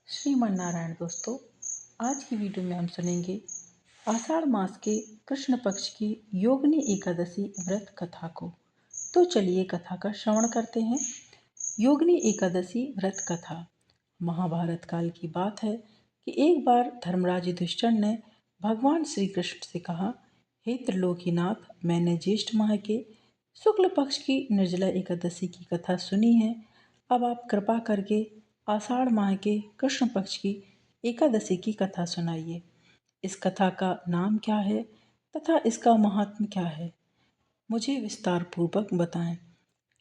श्रीमन नारायण दोस्तों, आज की वीडियो में हम सुनेंगे आषाढ़ मास के कृष्ण पक्ष की योगिनी एकादशी व्रत कथा को। तो चलिए कथा का श्रवण करते हैं। योगिनी एकादशी व्रत कथा महाभारत काल की बात है कि एक बार धर्मराज युधिष्ठिर ने भगवान श्री कृष्ण से कहा, हे त्रिलोकीनाथ, मैंने ज्येष्ठ माह के शुक्ल पक्ष की निर्जला एकादशी की कथा सुनी है। अब आप कृपा करके आषाढ़ माह के कृष्ण पक्ष की एकादशी की कथा सुनाइए। इस कथा का नाम क्या है तथा इसका महात्म्य क्या है, मुझे विस्तार पूर्वक बताएं।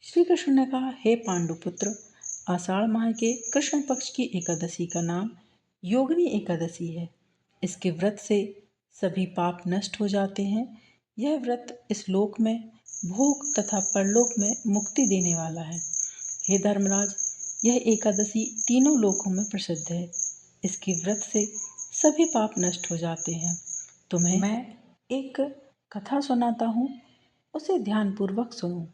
श्री कृष्ण ने कहा, हे पांडुपुत्र, आषाढ़ माह के कृष्ण पक्ष की एकादशी का नाम योगिनी एकादशी है। इसके व्रत से सभी पाप नष्ट हो जाते हैं। यह व्रत इस लोक में भोग तथा परलोक में मुक्ति देने वाला है। हे धर्मराज, यह एकादशी तीनों लोकों में प्रसिद्ध है। इसके व्रत से सभी पाप नष्ट हो जाते हैं। तुम्हें मैं एक कथा सुनाता हूँ, उसे ध्यानपूर्वक सुनो।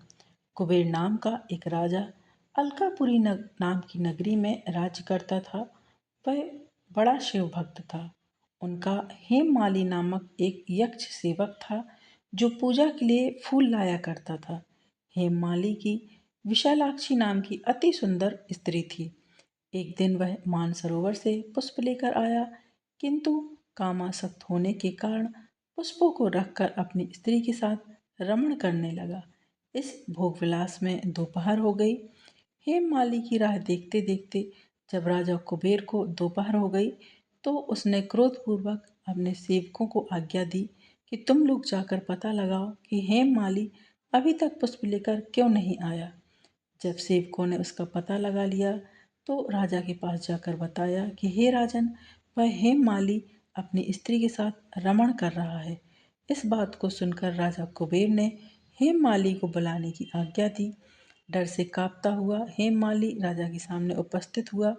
कुबेर नाम का एक राजा अलकापुरी नाम की नगरी में राज्य करता था। वह बड़ा शिव भक्त था। उनका हेममाली नामक एक यक्ष सेवक था जो पूजा के लिए फूल लाया करता था। हेममाली की विशालाक्षी नाम की अति सुंदर स्त्री थी। एक दिन वह मानसरोवर से पुष्प लेकर आया, किंतु कामासक्त होने के कारण पुष्पों को रखकर अपनी स्त्री के साथ रमण करने लगा। इस भोगविलास में दोपहर हो गई। हेममाली की राह देखते देखते जब राजा कुबेर को दोपहर हो गई तो उसने क्रोधपूर्वक अपने सेवकों को आज्ञा दी कि तुम लोग जाकर पता लगाओ कि हेममाली अभी तक पुष्प लेकर क्यों नहीं आया। जब सेवकों ने उसका पता लगा लिया तो राजा के पास जाकर बताया कि हे राजन, वह हेममाली अपनी स्त्री के साथ रमण कर रहा है। इस बात को सुनकर राजा कुबेर ने हेममाली को बुलाने की आज्ञा दी। डर से कांपता हुआ हेममाली राजा के सामने उपस्थित हुआ।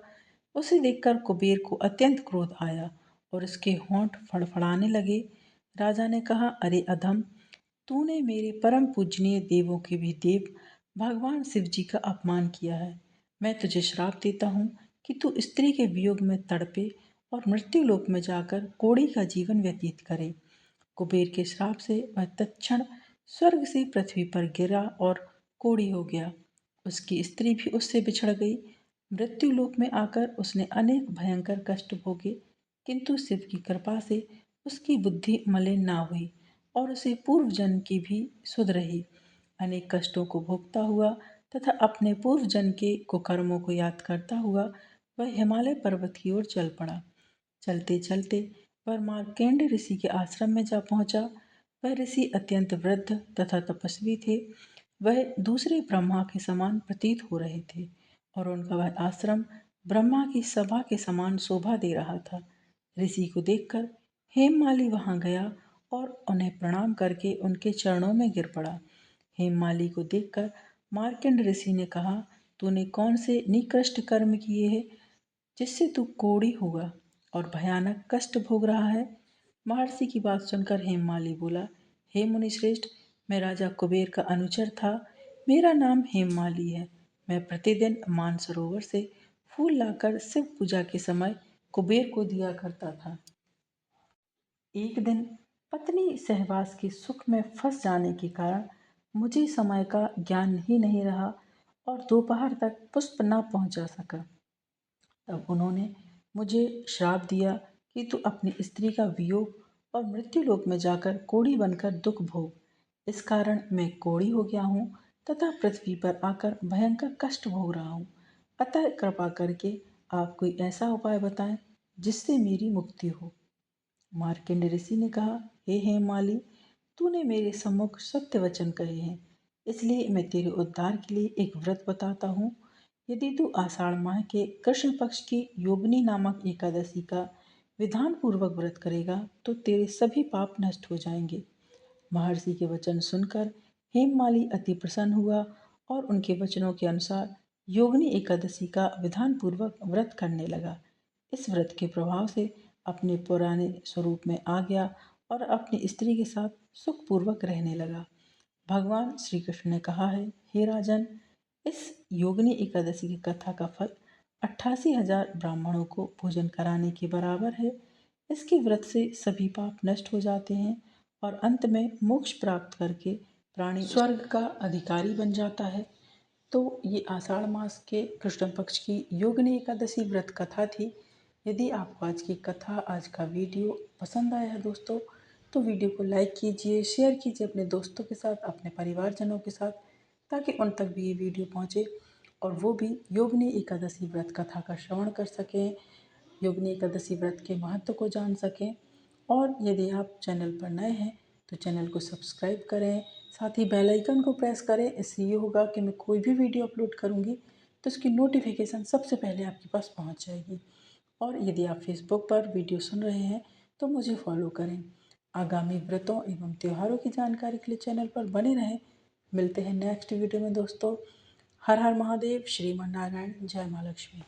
उसे देखकर कुबेर को अत्यंत क्रोध आया और उसके होंठ फड़फड़ाने लगे। राजा ने कहा, अरे अधम, तूने मेरे परम पूजनीय देवों के भी देव भगवान शिव जी का अपमान किया है। मैं तुझे श्राप देता हूँ कि तू स्त्री के वियोग में तड़पे और मृत्यु लोक में जाकर कोढ़ी का जीवन व्यतीत करे। कुबेर के श्राप से वह तत्क्षण स्वर्ग से पृथ्वी पर गिरा और कोढ़ी हो गया। उसकी स्त्री भी उससे बिछड़ गई। मृत्यु लोक में आकर उसने अनेक भयंकर कष्ट भोगे, किंतु शिव की कृपा से उसकी बुद्धि मलिन ना हुई और उसे पूर्व जन्म की भी सुध रही। अनेक कष्टों को भोगता हुआ तथा अपने पूर्व जन्म के कुकर्मों को याद करता हुआ वह हिमालय पर्वत की ओर चल पड़ा। चलते चलते वह मार्केंड ऋषि के आश्रम में जा पहुंचा। वह ऋषि अत्यंत वृद्ध तथा तपस्वी थे। वह दूसरे ब्रह्मा के समान प्रतीत हो रहे थे और उनका वह आश्रम ब्रह्मा की सभा के समान शोभा दे रहा था। ऋषि को देखकर हेममाली वहां गया और उन्हें प्रणाम करके उनके चरणों में गिर पड़ा। हेममाली को देखकर मार्कंड ऋषि ने कहा, तूने कौन से निकृष्ट कर्म किए हैं जिससे तू कोढ़ी हुआ और भयानक कष्ट भोग रहा है। महर्षि की बात सुनकर हेममाली बोला, हे मुनिश्रेष्ठ, मैं राजा कुबेर का अनुचर था। मेरा नाम हेममाली है। मैं प्रतिदिन मानसरोवर से फूल लाकर शिव पूजा के समय कुबेर को दिया करता था। एक दिन पत्नी सहवास के सुख में फंस जाने के कारण मुझे समय का ज्ञान ही नहीं रहा और दोपहर तक पुष्प न पहुंचा सका। तब उन्होंने मुझे श्राप दिया कि तू अपनी स्त्री का वियोग और मृत्यु लोक में जाकर कोढ़ी बनकर दुख भोग। इस कारण मैं कोढ़ी हो गया हूँ तथा पृथ्वी पर आकर भयंकर कष्ट भोग रहा हूँ। अतः कृपा करके आप कोई ऐसा उपाय बताएं जिससे मेरी मुक्ति हो। मार्कंड ऋषि ने कहा, हे हेममाली, तूने मेरे सम्मुख सत्य वचन कहे हैं, इसलिए मैं तेरे उद्धार के लिए एक व्रत बताता हूँ। यदि तू आषाढ़ माह के कृष्ण पक्ष की योगिनी नामक एकादशी का विधान पूर्वक व्रत करेगा तो तेरे सभी पाप नष्ट हो जाएंगे। महर्षि के वचन सुनकर हेममाली अति प्रसन्न हुआ और उनके वचनों के अनुसार योगिनी एकादशी का विधान पूर्वक व्रत करने लगा। इस व्रत के प्रभाव से अपने पुराने स्वरूप में आ गया और अपनी स्त्री के साथ सुखपूर्वक रहने लगा। भगवान श्री कृष्ण ने कहा है, हे राजन, इस योगिनी एकादशी की कथा का फल 88,000 ब्राह्मणों को भोजन कराने के बराबर है। इसके व्रत से सभी पाप नष्ट हो जाते हैं और अंत में मोक्ष प्राप्त करके प्राणी स्वर्ग का अधिकारी बन जाता है। तो ये आषाढ़ मास के कृष्ण पक्ष की योगिनी एकादशी व्रत कथा थी। यदि आपको आज की कथा, आज का वीडियो पसंद आया है दोस्तों, तो वीडियो को लाइक कीजिए, शेयर कीजिए अपने दोस्तों के साथ, अपने परिवारजनों के साथ, ताकि उन तक भी ये वीडियो पहुँचे और वो भी योगिनी एकादशी व्रत कथा का श्रवण कर सकें, योगिनी एकादशी व्रत के महत्व को जान सकें। और यदि आप चैनल पर नए हैं तो चैनल को सब्सक्राइब करें, साथ ही बेल आइकन को प्रेस करें। इससे ये होगा कि मैं कोई भी वीडियो अपलोड करूँगी तो उसकी नोटिफिकेशन सबसे पहले आपके पास पहुँच जाएगी। और यदि आप फेसबुक पर वीडियो सुन रहे हैं तो मुझे फॉलो करें। आगामी व्रतों एवं त्योहारों की जानकारी के लिए चैनल पर बने रहें। मिलते हैं नेक्स्ट वीडियो में दोस्तों। हर हर महादेव, श्रीमन नारायण, जय माँ लक्ष्मी।